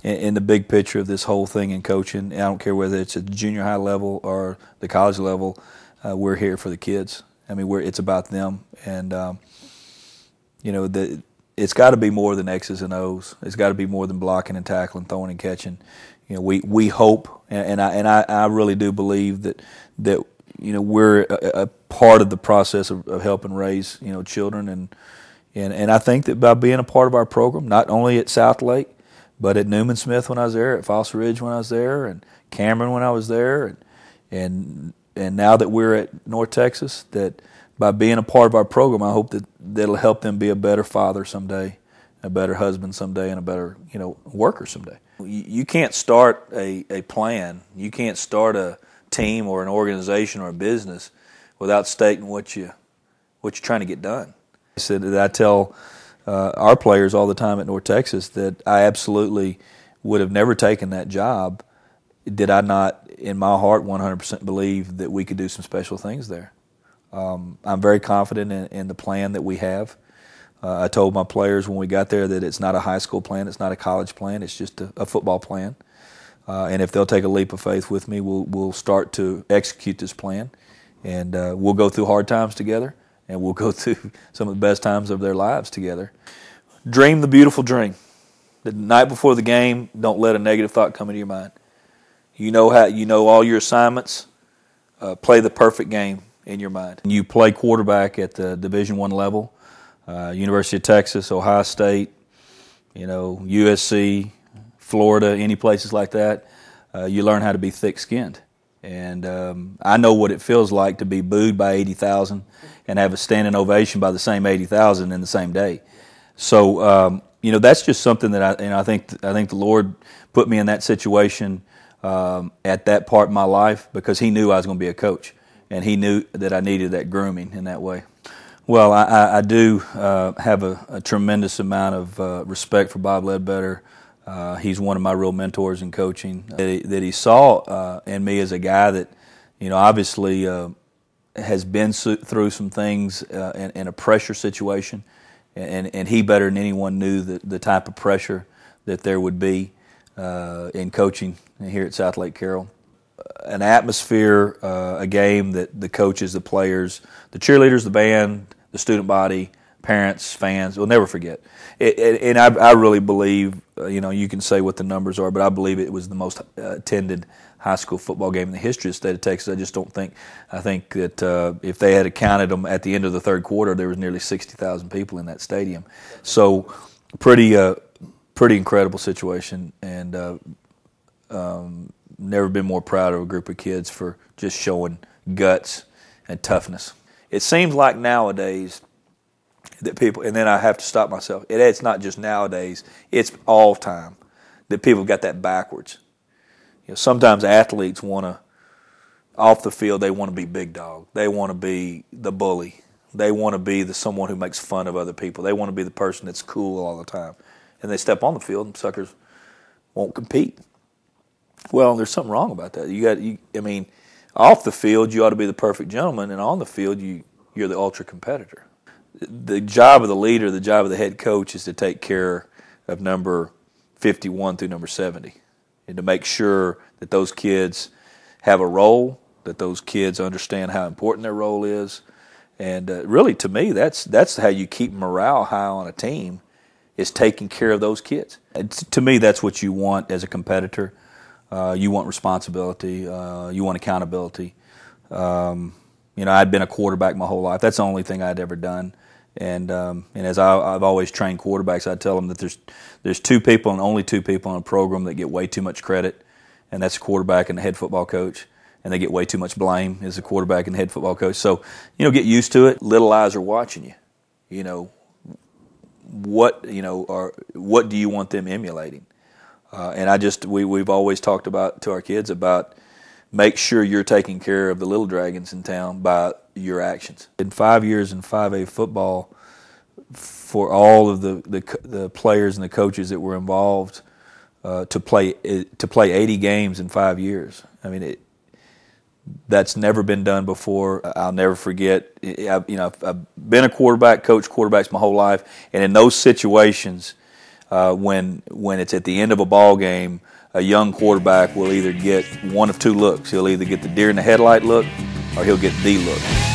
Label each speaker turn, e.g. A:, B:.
A: in the big picture of this whole thing in coaching, I don't care whether it's at the junior high level or the college level, we're here for the kids. I mean, it's about them, and it's got to be more than X's and O's. It's got to be more than blocking and tackling, throwing and catching. We hope, and I really do believe that we're a part of the process of helping raise children, and I think that by being a part of our program, not only at Southlake, but at Newman Smith when I was there, at Foster Ridge when I was there, and Cameron when I was there, and now that we're at North Texas, that by being a part of our program, I hope that'll help them be a better father someday, a better husband someday, and a better worker someday. You can't start a plan. You can't start a team or an organization or a business without stating what you're trying to get done. I said that I tell our players all the time at North Texas that I absolutely would have never taken that job did I not, in my heart, 100% believe that we could do some special things there. I'm very confident in the plan that we have. I told my players when we got there that it's not a high school plan, it's not a college plan, it's just a football plan. And if they'll take a leap of faith with me, we'll start to execute this plan. And we'll go through hard times together, and we'll go through some of the best times of their lives together. Dream the beautiful dream. The night before the game, don't let a negative thought come into your mind. You know all your assignments. Play the perfect game in your mind. You play quarterback at the Division I level, University of Texas, Ohio State, USC, Florida, any places like that. You learn how to be thick-skinned. And I know what it feels like to be booed by 80,000 and have a standing ovation by the same 80,000 in the same day. So that's just something that I think the Lord put me in that situation at that part of my life because He knew I was going to be a coach, and He knew that I needed that grooming in that way. Well, I do have a tremendous amount of respect for Bob Ledbetter. He's one of my real mentors in coaching. That he saw in me as a guy that, obviously has been through some things in a pressure situation, and he better than anyone knew the type of pressure that there would be in coaching here at Southlake Carroll. An atmosphere, a game that the coaches, the players, the cheerleaders, the band, the student body, parents, fans will never forget. And I really believe, you can say what the numbers are, but I believe it was the most attended high school football game in the history of the state of Texas. I think that if they had counted them at the end of the third quarter, there was nearly 60,000 people in that stadium. So pretty incredible situation, and never been more proud of a group of kids for just showing guts and toughness. It seems like nowadays that people, and then I have to stop myself, it's not just nowadays, it's all time that people have got that backwards. Sometimes athletes want to, off the field, they want to be big dog. They want to be the bully. They want to be someone who makes fun of other people. They want to be the person that's cool all the time. And they step on the field and suckers won't compete. Well, there's something wrong about that. Off the field, you ought to be the perfect gentleman, and on the field, you're the ultra competitor. The job of the leader, the job of the head coach is to take care of number 51 through number 70 and to make sure that those kids have a role, that those kids understand how important their role is. And really, to me, that's how you keep morale high on a team, is taking care of those kids. To me, that's what you want as a competitor. You want responsibility. You want accountability. I'd been a quarterback my whole life. That's the only thing I'd ever done. And as I've always trained quarterbacks, I tell them that there's two people and only two people in a program that get way too much credit, and that's the quarterback and the head football coach. And they get way too much blame as the quarterback and the head football coach. So, get used to it. Little eyes are watching you. What do you want them emulating? And we've always talked about to our kids about make sure you're taking care of the little dragons in town by your actions. In 5 years in 5A football, for all of the players and the coaches that were involved to play 80 games in 5 years. That's never been done before. I'll never forget. I've been a quarterback, coached quarterbacks my whole life, and in those situations, when it's at the end of a ball game, a young quarterback will either get one of two looks. He'll either get the deer in the headlight look, or he'll get the look.